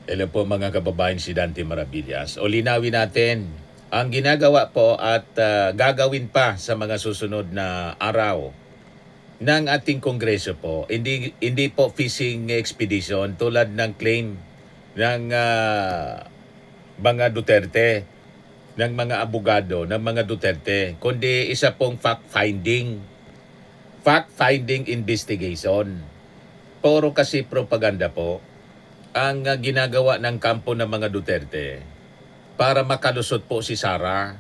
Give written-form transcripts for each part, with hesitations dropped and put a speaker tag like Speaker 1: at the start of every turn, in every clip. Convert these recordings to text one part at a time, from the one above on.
Speaker 1: Hello po mga kababayan, si Dante Maravillas. O linawin natin ang ginagawa po at gagawin pa sa mga susunod na araw ng ating kongreso po. Hindi po fishing expedition tulad ng claim ng mga Duterte, ng mga abogado, ng mga Duterte, kundi isa pong fact-finding investigation. Puro kasi propaganda po ang ginagawa ng kampo ng mga Duterte para makalusot po si Sara.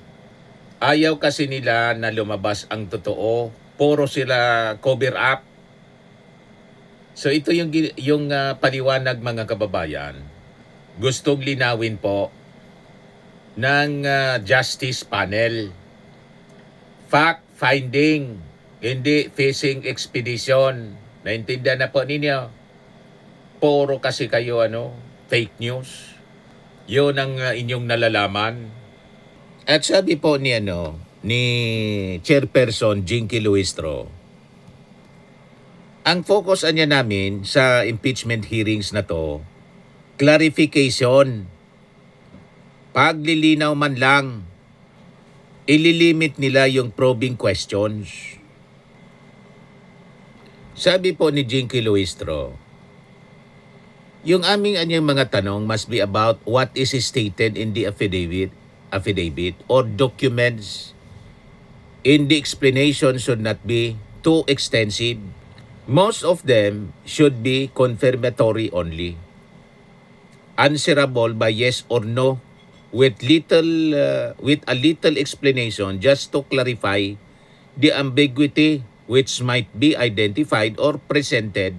Speaker 1: Ayaw kasi nila na lumabas ang totoo. Puro sila cover up. So ito yung paliwanag mga kababayan. Gustong linawin po ng Justice Panel. Fact-finding, hindi fishing expedition. Naintindihan na po ninyo? Puro kasi kayo fake news. Yun ang inyong nalalaman. At sabi po ni Chairperson Jinky Luistro, ang focus niya namin sa impeachment hearings na to, clarification. Paglilinaw man lang, ililimit nila yung probing questions. Sabi po ni Jinky Luistro, yung aming mga tanong must be about what is stated in the affidavit or documents. In the explanation should not be too extensive. Most of them should be confirmatory only. Answerable by yes or no with a little explanation just to clarify the ambiguity which might be identified or presented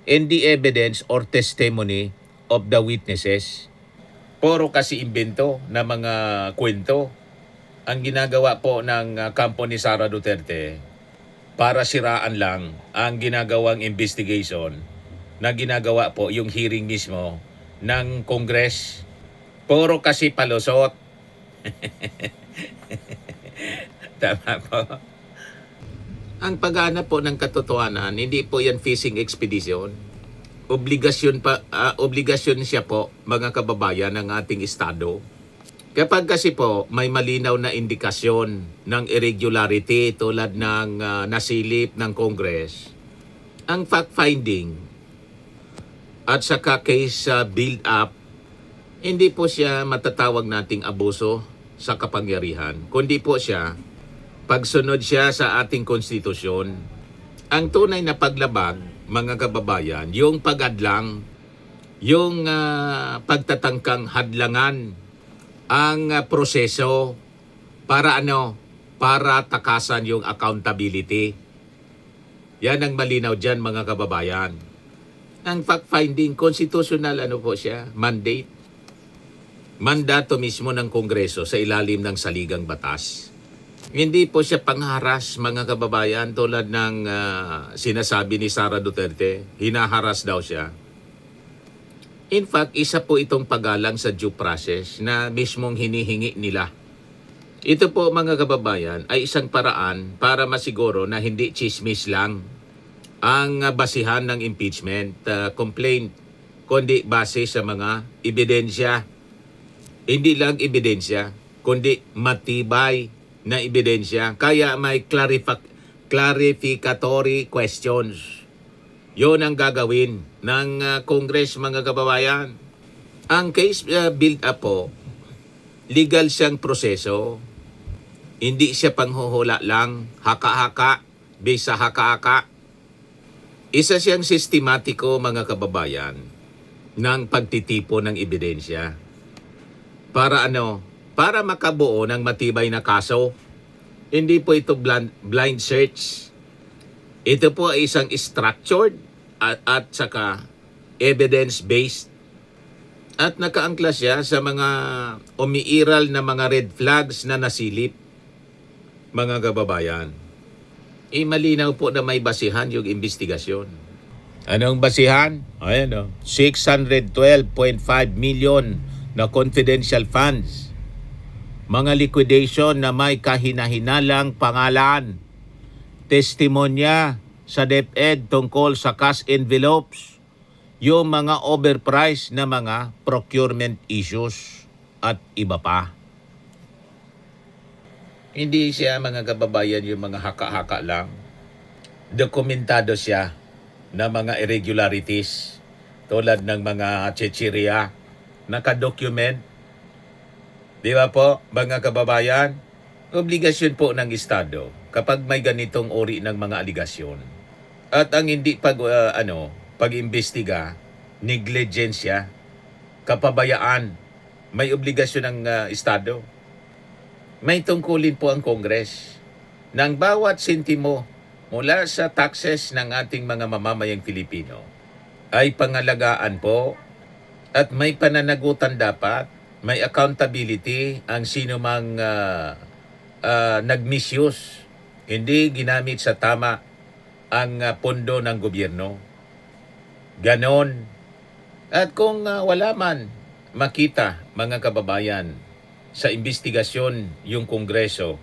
Speaker 1: in the evidence or testimony of the witnesses. Puro kasi imbento na mga kwento ang ginagawa po ng kampo ni Sara Duterte para siraan lang ang ginagawang investigation na ginagawa po yung hearing mismo ng Congress. Puro kasi palusot. Tama po. Ang paghanap po ng katotohanan, hindi po yan fishing expedition. Obligasyon siya po, mga kababayan, ng ating Estado. Kapag kasi po may malinaw na indikasyon ng irregularity tulad ng nasilip ng Congress, ang fact-finding at saka case build-up, hindi po siya matatawag nating abuso sa kapangyarihan, kundi po siya pagsunod siya sa ating konstitusyon. Ang tunay na paglabag, mga kababayan, yung pagadlang, yung pagtatangkang hadlangan ang proseso para para takasan yung accountability. Yan ang malinaw dyan, mga kababayan. Ang fact-finding, constitutional po siya, mandate. Mandato mismo ng Kongreso sa ilalim ng saligang batas. Hindi po siya pangharas, mga kababayan, tulad ng sinasabi ni Sara Duterte. Hinaharas daw siya. In fact, isa po itong paggalang sa due process na mismong hinihingi nila. Ito po, mga kababayan, ay isang paraan para masiguro na hindi chismis lang ang basihan ng impeachment complaint, kundi base sa mga ebidensya. Hindi lang ebidensya, kundi matibay na ebidensya. Kaya may clarificatory questions. Yun ang gagawin ng Congress, mga kababayan. Ang case build-up po, legal siyang proseso. Hindi siya panghuhula lang, haka-haka, bisa haka-haka. Isa siyang sistematiko, mga kababayan, ng pagtitipo ng ebidensya. Para para makabuo ng matibay na kaso. Hindi po ito blind search. Ito po ay isang structured at saka evidence-based. At nakaangkla siya sa mga umiiral na mga red flags na nasilip, mga kababayan. Malinaw po na may basihan yung investigasyon. Anong basihan? Ayan 612.5 million na confidential funds. Mga liquidation na may kahinahinalang pangalan. Testimonya sa DepEd tungkol sa cash envelopes. yung mga overpriced na mga procurement issues at iba pa. Hindi siya, mga kababayan, yung mga haka-haka lang. Dokumentado siya na mga irregularities tulad ng mga chichirya, nakadocument. Di ba po, mga kababayan? Obligasyon po ng Estado kapag may ganitong uri ng mga aligasyon. At ang hindi pag-imbestiga, negligensya, kapabayaan, may obligasyon ng Estado. May tungkulin po ang Congress ng bawat sentimo mula sa taxes ng ating mga mamamayang Pilipino ay pangalagaan po at may pananagutan dapat, may accountability ang sino mang nag-misuse, hindi ginamit sa tama ang pondo ng gobyerno. Ganon. At kung wala man makita, mga kababayan, sa investigasyon yung Kongreso,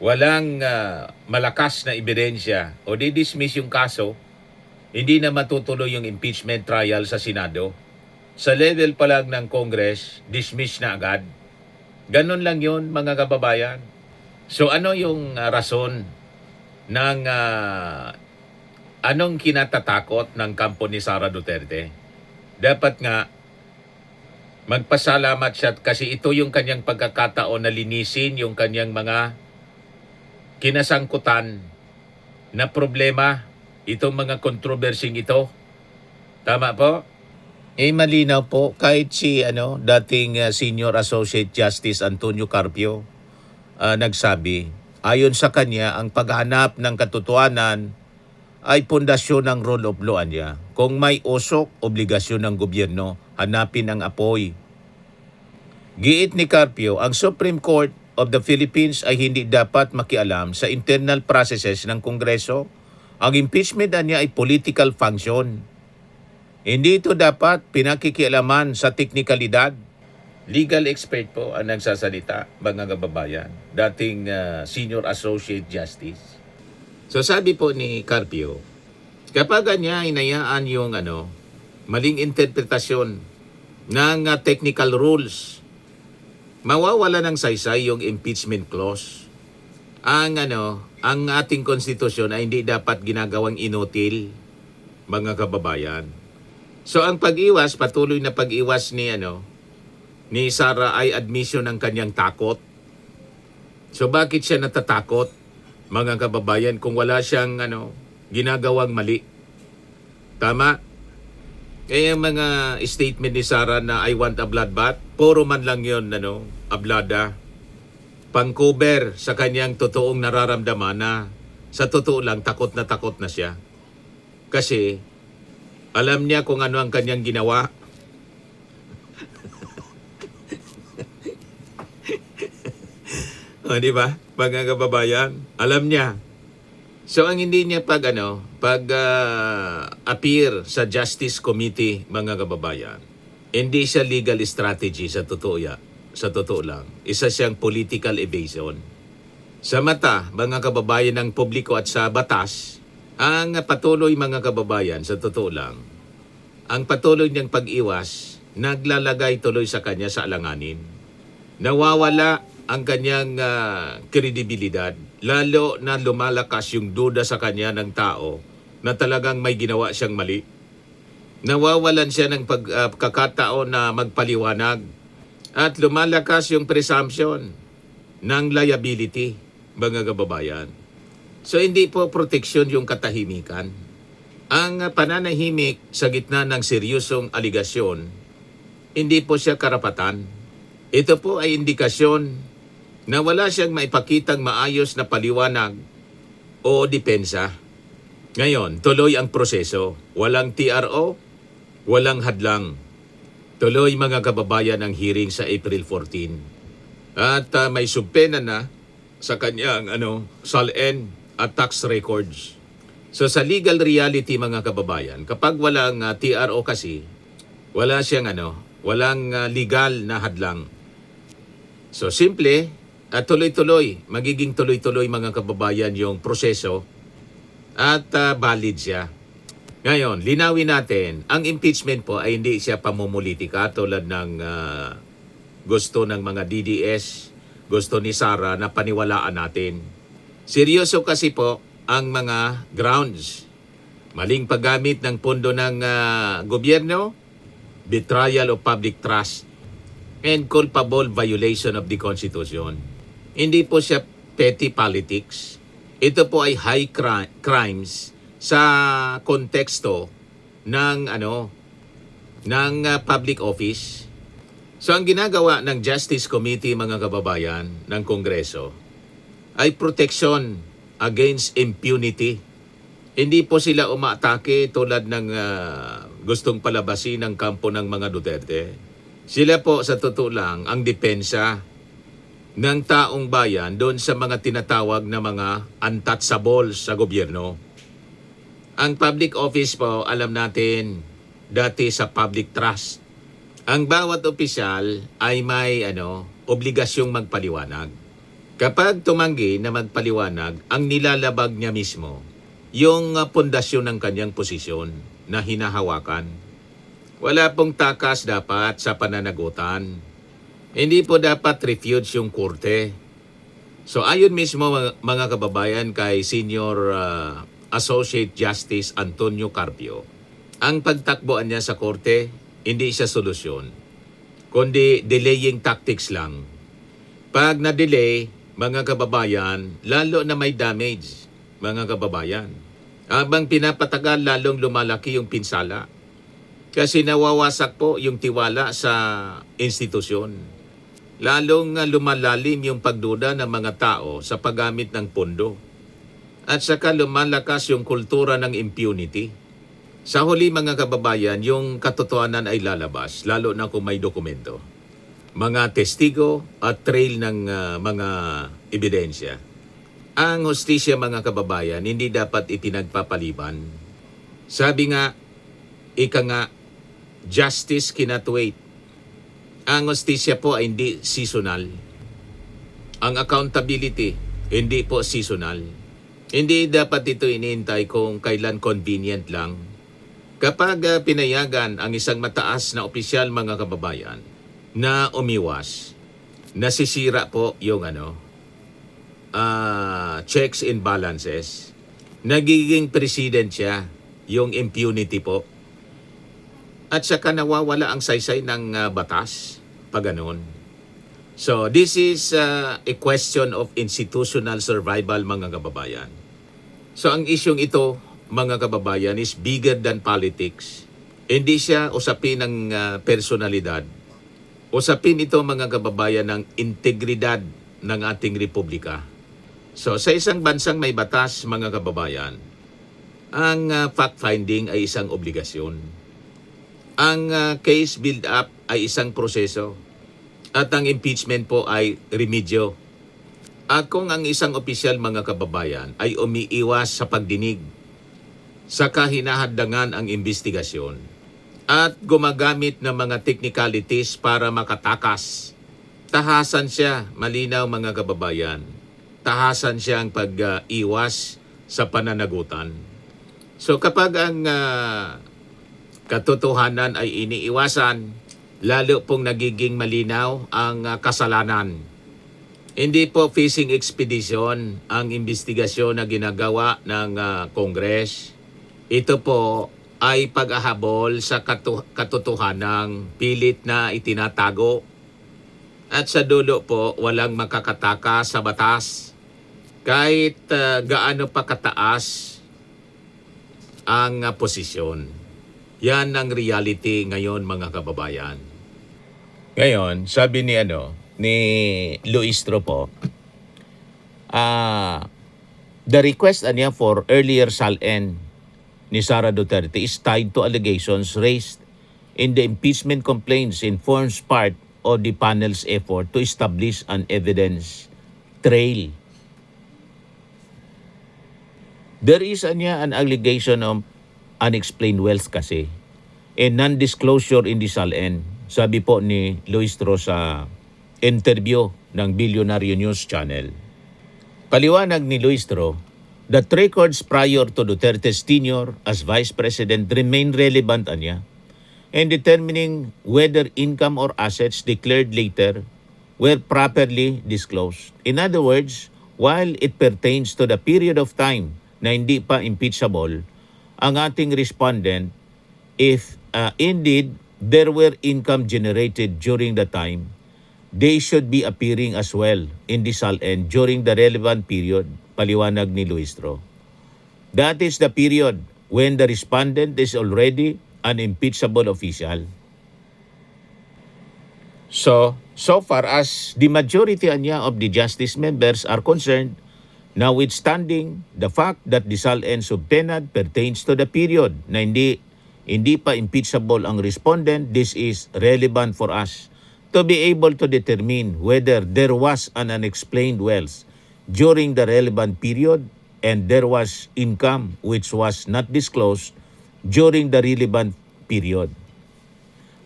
Speaker 1: walang malakas na ebidensya o di-dismiss yung kaso, hindi na matutuloy yung impeachment trial sa Senado. Sa level pa lang ng Congress, dismiss na agad. Ganon lang yun, mga kababayan. So ano yung rason ng anong kinatatakot ng kampo ni Sara Duterte? Dapat nga magpasalamat siya kasi ito yung kanyang pagkakataon na linisin yung kanyang mga kinasangkutan na problema, itong mga kontrobersing ito. Tama po? Malinaw po kahit si dating Senior Associate Justice Antonio Carpio nagsabi, ayon sa kanya, ang paghanap ng katotohanan ay pundasyon ng rule of law niya. Kung may usok, obligasyon ng gobyerno hanapin ang apoy. Giit ni Carpio, ang Supreme Court of the Philippines ay hindi dapat makialam sa internal processes ng Kongreso. Ang impeachment niya ay political function. Hindi ito dapat pinakikialaman sa teknikalidad. Legal expert po ang nagsasalita, mga kababayan, dating Senior Associate Justice. So sabi po ni Carpio, kapag niya inayaan yung maling interpretasyon ng technical rules, mawawala ng saysay yung impeachment clause. Ang ating konstitusyon ay hindi dapat ginagawang inutil, mga kababayan. So ang pag-iwas, patuloy na pag-iwas ni Sara ay admission ng kanyang takot. So bakit siya natatakot, mga kababayan, kung wala siyang ginagawang mali? Tama? Kaya mga statement ni Sara na I want a bloodbath, puro man lang yun, ablada. Pang-cover sa kanyang totoong nararamdaman na sa totoo lang takot na siya. Kasi alam niya kung ano ang kanyang ginawa. Di ba? Mga kababayan, alam niya. So ang hindi niya appear sa Justice Committee, mga kababayan, hindi siya legal strategy sa totoo lang. Isa siyang political evasion. Sa mata, mga kababayan ng publiko at sa batas, ang patuloy, mga kababayan, sa totoo lang, ang patuloy niyang pag-iwas, naglalagay tuloy sa kanya sa alanganin. Nawawala ang kanyang kredibilidad, lalo na lumalakas yung duda sa kanya ng tao na talagang may ginawa siyang mali. Nawawalan siya ng pagkakataon na magpaliwanag at lumalakas yung presumption ng liability, mga kababayan. So hindi po proteksyon yung katahimikan. Ang pananahimik sa gitna ng seryosong aligasyon, hindi po siya karapatan. Ito po ay indikasyon na wala siyang maipakitang maayos na paliwanag o depensa. Ngayon, tuloy ang proseso. Walang TRO, walang hadlang. Tuloy, mga kababayan, ang hearing sa April 14. At may subpena na sa kanyang SALN at tax records. So sa legal reality, mga kababayan, kapag walang TRO kasi, wala siyang walang legal na hadlang. So simple at tuloy-tuloy, magiging tuloy-tuloy, mga kababayan, yung proseso at valid siya. Ngayon, linawin natin, ang impeachment po ay hindi siya pamumulitika tulad ng gusto ng mga DDS, gusto ni Sara na paniwalaan natin. Seryoso kasi po ang mga grounds. Maling paggamit ng pondo ng gobyerno, betrayal of public trust, and culpable violation of the Constitution. Hindi po siya petty politics. Ito po ay high crimes sa konteksto ng public office. So ang ginagawa ng Justice Committee, mga kababayan, ng Kongreso ay protection against impunity. Hindi po sila umaatake tulad ng gustong palabasin ng kampo ng mga Duterte. Sila po sa totoo lang ang depensa ng taong bayan doon sa mga tinatawag na mga untouchables sa gobyerno. Ang public office po, alam natin, dati sa public trust. Ang bawat opisyal ay may obligasyong magpaliwanag. Kapag tumanggi na magpaliwanag, ang nilalabag niya mismo yung pundasyon ng kanyang posisyon na hinahawakan. Wala pong takas dapat sa pananagutan. Hindi po dapat refuge yung korte. So ayon mismo mga kababayan kay Senior Associate Justice Antonio Carpio, ang pagtakbuhan niya sa korte, hindi siya solusyon, kundi delaying tactics lang. Pag na-delay, mga kababayan, lalo na may damage, mga kababayan. Habang pinapatagal, lalong lumalaki yung pinsala. Kasi nawawasak po yung tiwala sa institusyon. Lalong lumalalim yung pagduda ng mga tao sa paggamit ng pondo. At saka lumalakas yung kultura ng impunity. Sa huli, mga kababayan, yung katotohanan ay lalabas, lalo na kung may dokumento. Mga testigo at trail ng mga ebidensya. Ang hustisya, mga kababayan, hindi dapat ipinagpapaliban. Sabi nga, justice cannot wait. Ang hustisya po ay hindi seasonal. Ang accountability, hindi po seasonal. Hindi dapat ito iniintay kung kailan convenient lang. Kapag pinayagan ang isang mataas na opisyal, mga kababayan, na umiwas, nasisira po yung checks and balances. Nagiging president siya, yung impunity po. At saka nawawala ang saysay ng batas, pag ganun. So this is a question of institutional survival, mga kababayan. So ang isyong ito, mga kababayan, is bigger than politics. Hindi siya usapin ng personalidad. Usapin ito, mga kababayan, ng integridad ng ating republika. So sa isang bansang may batas, mga kababayan, ang fact-finding ay isang obligasyon. Ang case build-up ay isang proseso. At ang impeachment po ay remedyo. At kung ang isang opisyal, mga kababayan, ay umiiwas sa pagdinig, saka hinahadlangan ang investigasyon, at gumagamit ng mga technicalities para makatakas, tahasan siya, malinaw, mga kababayan. Tahasan siya ang pag-iwas sa pananagutan. So kapag ang katotohanan ay iniiwasan, lalo pong nagiging malinaw ang kasalanan. Hindi po fishing expedition ang investigasyon na ginagawa ng Congress. Ito po ay pag-ahabol sa katotohanang pilit na itinatago. At sa dulo po, walang makakataka sa batas. Kahit gaano pa kataas ang posisyon. Yan ang reality ngayon, mga kababayan. Ngayon, sabi ni Luistro po, the request niya for earlier SALN ni Sara Duterte is tied to allegations raised in the impeachment complaints and forms part of the panel's effort to establish an evidence trail. There is an allegation of unexplained wealth kasi and non-disclosure in the SALN, sabi po ni Luistro sa interview ng Billionaire News Channel. Paliwanag ni Luistro, That records prior to Duterte's tenure as Vice President remain relevant anya in determining whether income or assets declared later were properly disclosed. In other words, while it pertains to the period of time na hindi pa impeachable, ang ating respondent, if indeed there were income generated during the time, they should be appearing as well in the SALN during the relevant period, paliwanag ni Luistro. That is the period when the respondent is already an impeachable official. So far as the majority anya of the justice members are concerned, notwithstanding the fact that the SALN subtenad pertains to the period na hindi pa impeachable ang respondent, this is relevant for us to be able to determine whether there was an unexplained wealth during the relevant period and there was income which was not disclosed during the relevant period.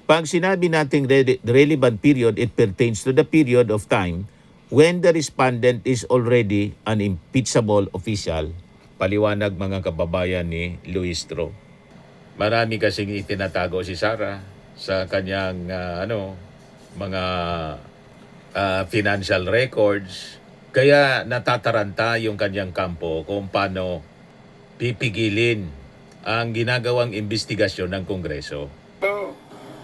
Speaker 1: Pag sinabi nating relevant period, it pertains to the period of time when the respondent is already an impeachable official. Paliwanag mga kababayan ni Luistro. Marami kasing itinatago si Sara sa kanyang mga financial records. Kaya natataranta yung kanyang kampo kung paano pipigilin ang ginagawang investigasyon ng Kongreso.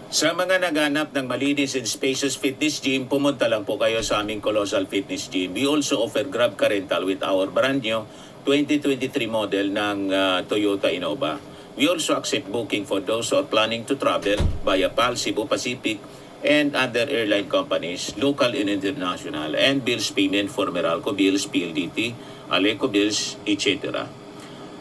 Speaker 1: Sa mga naghanap ng malinis and spacious fitness gym, pumunta lang po kayo sa aming Colossal Fitness Gym. We also offer Grab Car Rental with our brand new 2023 model ng Toyota Innova. We also accept booking for those who are planning to travel via PAL, Cebu Pacific, and other airline companies, local and international, and bills payment for Meralco Bills, PLDT, Aleco Bills, etc.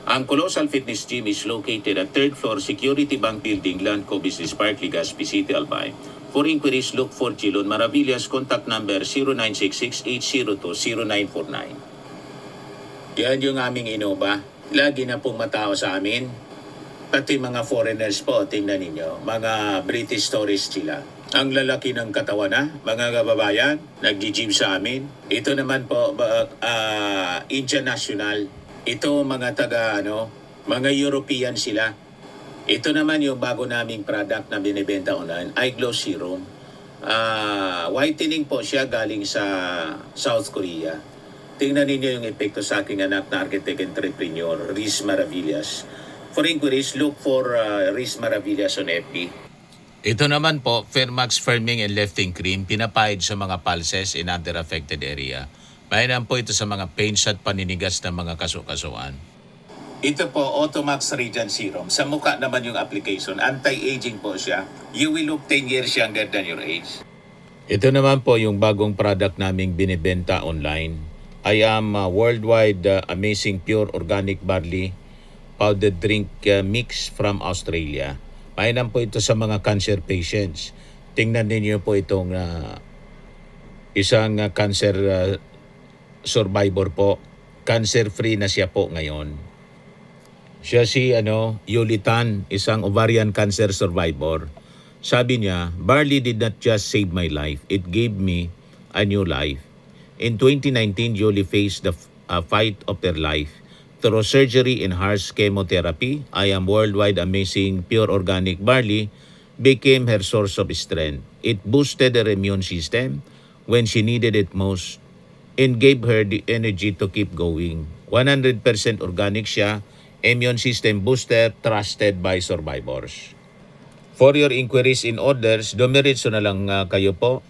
Speaker 1: Ang Colossal Fitness Gym is located at 3rd floor Security Bank Building, Landco Business Park, Legazpi City, Albay. For inquiries, look for Chilon Maravillas. Contact number 0966-802-0949. Yan yung aming Innova. Lagi na pong matao sa amin. Pati mga foreigners po, tingnan ninyo. Mga British tourists sila. Ang lalaki ng katawan na, mga kababayan, nag-gym sa amin. Ito naman po, Indian National. Ito mga mga European sila. Ito naman yung bago naming product na binibenta online, Eye Glow Serum. Whitening po siya galing sa South Korea. Tingnan ninyo yung epekto sa aking anak na architect entrepreneur, Riz Maravillas. For inquiries, look for Riz Maravillas on FB. Ito naman po, Fairmax Firming and Lifting Cream, pinapahid sa mga pulses in other affected area. Mainam po ito sa mga pains at paninigas ng mga kaso-kasuan. Ito po, Automax Radiant Serum. Sa mukha naman yung application. Anti-aging po siya. You will look 10 years younger than your age. Ito naman po yung bagong product naming binibenta online. I am worldwide amazing pure organic barley powdered drink mix from Australia. Mainam po ito sa mga cancer patients. Tingnan ninyo po itong isang cancer survivor po. Cancer-free na siya po ngayon. Siya si Yulitan, isang ovarian cancer survivor. Sabi niya, barley did not just save my life, it gave me a new life. In 2019, Yuli faced the fight of her life. Through surgery and harsh chemotherapy, I am worldwide amazing pure organic barley became her source of strength. It boosted her immune system when she needed it most and gave her the energy to keep going. 100% organic siya, immune system booster, trusted by survivors. For your inquiries and orders, dumiretso na lang kayo po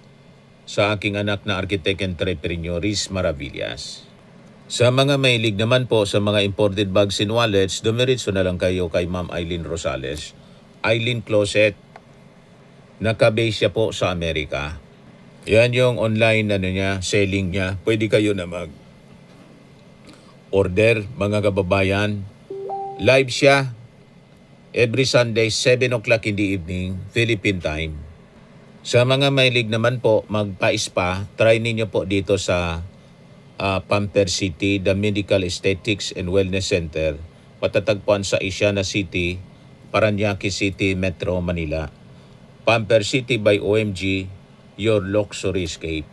Speaker 1: sa aking anak na architect entrepreneur, Riz Maravillas. Sa mga mahilig naman po sa mga imported bags and wallets, dumiretso na lang kayo kay Ma'am Eileen Rosales. Eileen Closet, nakabase siya po sa Amerika. Yan yung online selling niya. Pwede kayo na mag-order, mga kababayan. Live siya every Sunday, 7 o'clock in the evening, Philippine time. Sa mga mahilig naman po magpa-spa, try ninyo po dito sa Pamper City, the Medical Aesthetics and Wellness Center. Patatagpuan sa Isiana City, Parañaque City, Metro Manila. Pamper City by OMG, your luxury escape.